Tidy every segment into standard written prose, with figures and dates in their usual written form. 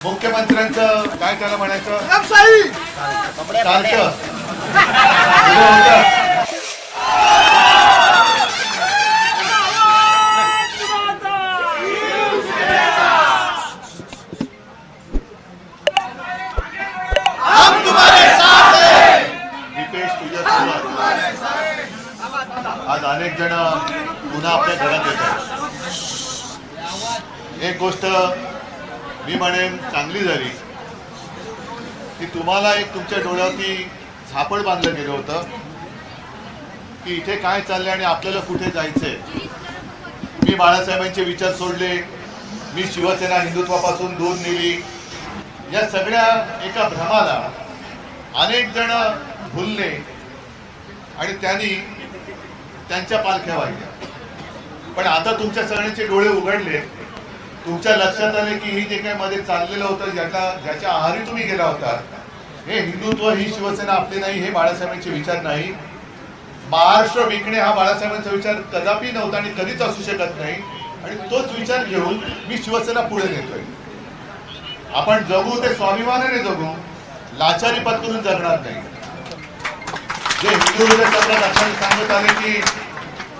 मुख्यमंत्र्यांचं काय त्याला म्हणायचं दीपेश तुझ्या आज अनेक जण पुन्हा आपल्या घरात येतात. एक गोष्ट मी म्हणेन चांगली झाली की तुम्हाला एक तुमच्या डोळ्यावरती झापड बांधलं गेलं होतं की इथे काय चाललंय आणि आपल्याला कुठे जायचंय. मी बाळासाहेबांचे विचार सोडले, मी शिवसेना हिंदुत्वापासून दूर नेली. या सगळ्या एका भ्रमाला अनेक जण भुलले आणि त्यांनी त्यांच्या पालख्या वाहिल्या. पण आता तुमच्या सगळ्यांचे डोळे उघडले, तुमच्या लक्षात आले की ही जे काही मध्ये चाललेलं होतं, ज्याच्या आहारी तुम्ही गेला होता, हे हिंदुत्व, ही शिवसेना आपली नाही, हे बाळासाहेबांचे विचार नाही. महाराष्ट्र विकणे हा बाळासाहेबांचा विचार कदापि नव्हता आणि कधीच असू शकत नाही. आणि तोच विचार घेऊन मी शिवसेना पुढे नेतोय. आपण जगू ते स्वाभिमानाने जगू, लाचारी पत्करून जगणार नाही. जे हिंदू सगळ्या लक्षात सांगत आले की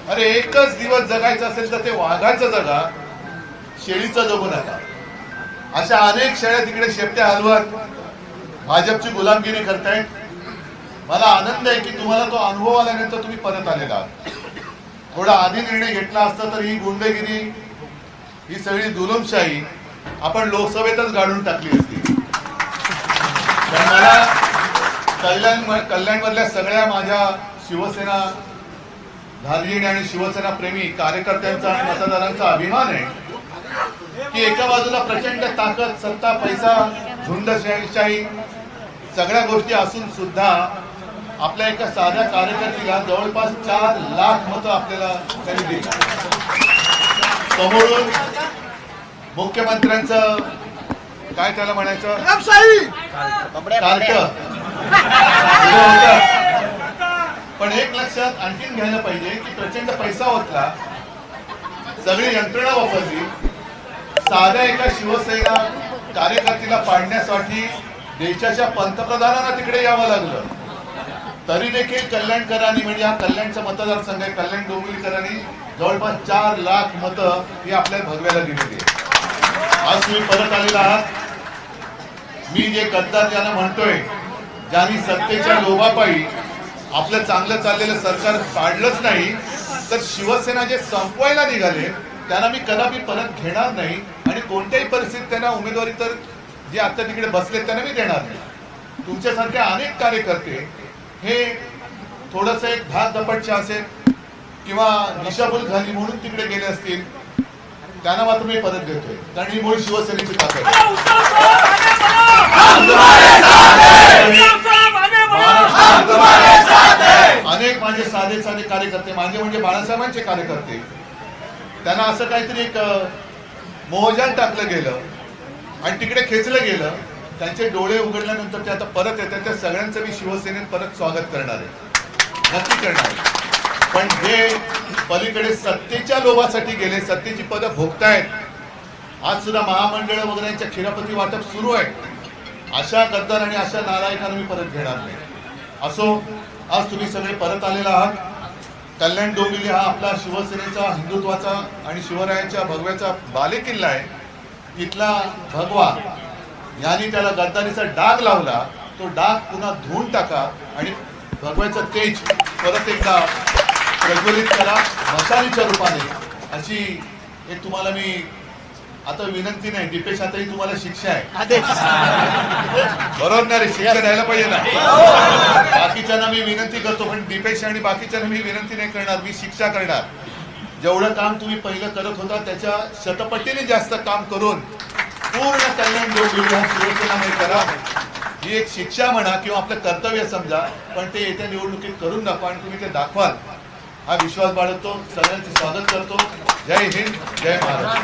अरे एकच दिवस जगायचं असेल तर ते वाघाचं जगा, शेळीचं जगू नका. अशा अनेक शेळ्या तिकडे शेपट्या हलवत भाजपची गुलामगिरी करतायत. मला आनंद आहे की तुम्हाला तो अनुभव आल्यानंतर तुम्ही परत आलेला आहात. थोडा आधी निर्णय घेतला असता तर ही गुंडगिरी, ही सगळी जुलूमशाही आपण लोकसभेतच गाडून टाकली असती. मला कल्याणमधल्या सगळ्या माझ्या शिवसेना धार्जिणी आणि शिवसेना प्रेमी कार्यकर्त्यांचा आणि मतदारांचा अभिमान आहे की एका बाजूला प्रचंड ताकद, सत्ता, पैसा, झुंडशाही सगळ्या गोष्टी असून सुद्धा आपल्या एका साध्या कार्यकर्त्याला जवळपास 4 लाख मतं आपल्याला त्यांनी दिली. समोरून मुख्यमंत्र्यांचं काय त्याला म्हणायचं पण एक लक्षात आणखीन घ्यायला पाहिजे की प्रचंड पैसा होता, सगळी यंत्रणा वापरली, साध्या एका शिवसेना कार्यकर्त्याला पाडण्यासाठी देशाच्या पंतप्रधानांना तिकडे यावं लागलं. तरी देखील कल्याणकरांनी, म्हणजे हा कल्याणचा मतदारसंघ आहे, कल्याण डोंबिवलीकरांनी जवळपास 4 लाख मतं ही आपल्या भगव्याला दिलेली आहे. आज तुम्ही परत आलेला आहात. मी जे गद्दार ज्यांना म्हणतोय, ज्यांनी सत्तेच्या लोभापायी आपलं चांगलं चाललेलं सरकार पाडलंच नाही, तर शिवसेना जे संपवायला निघाले त्यांना मी कदापि परत घेणार नाही. आणि कोणत्याही परिस्थितीत त्यांना उमेदवारी, तर जे आता तिकडे बसले त्यांना मी देणार नाही. तुमच्यासारखे अनेक कार्यकर्ते हे थोडंसं एक धाक दपटचे असेल किंवा दिशाभूल झाली म्हणून तिकडे गेले असतील, त्यांना मात्र मी परत देतोय. कारण ही मूळ शिवसेनेची ताकद आहे. अनेक माझे साधे साधे कार्यकर्ते, माझे म्हणजे बाळासाहेबांचे कार्यकर्ते, त्यांना असं काहीतरी एक मोहजाल टाकलं गेलं आणि तिकडे खेचलं गेलं. त्यांचे डोळे उघडल्यानंतर ते आता परत येतात. त्या सगळ्यांचं मी शिवसेनेत परत स्वागत करणार आहे, नक्की करणार आहे. पण जे पलीकडे सत्तेच्या लोभासाठी गेले, सत्तेची पदं भोगतायत, आज सुद्धा महामंडळ वगैरेच्या खिरापती वाटप सुरू आहे, अशा गद्दार आणि अशा नालायकांना मी परत घेणार नाही. असो, आज तुम्ही सगळे परत आलेला आहात. कल्याण डोंबिवली हा आपला शिवसेनेचा, हिंदुत्वाचा आणि शिवरायांच्या भगव्याचा बालेकिल्ला आहे. इथला भगवा यांनी त्याला गद्दारीचा डाग लावला, तो डाग पुन्हा धुवून टाका आणि भगव्याचं तेज परत एकदा प्रज्वलित करा मशालीच्या रूपाने. अशी एक तुम्हाला मी आता विनंती नाही, दीपेश, आता ही तुम्हाला शिक्षा आहे. बरोबर ना रे, शिक्षा द्यायला पाहिजे ना. बाकीच्यांना मी विनंती करतो, पण दीपेश आणि बाकीच्यांना मी विनंती नाही करणार, मी शिक्षा करणार. जेवढं काम तुम्ही पहिलं करत होता त्याच्या शतपटीने जास्त काम करून पूर्ण कल्याण डोंबिवली हा शिवसेनामय करा. ही एक शिक्षा म्हणा किंवा आपलं कर्तव्य समजा, पण ते येत्या निवडणुकीत करून दाखवा आणि तुम्ही ते दाखवाल हा विश्वास बाळगतो. सगळ्यांचे स्वागत करतो. जय हिंद, जय महाराष्ट्र.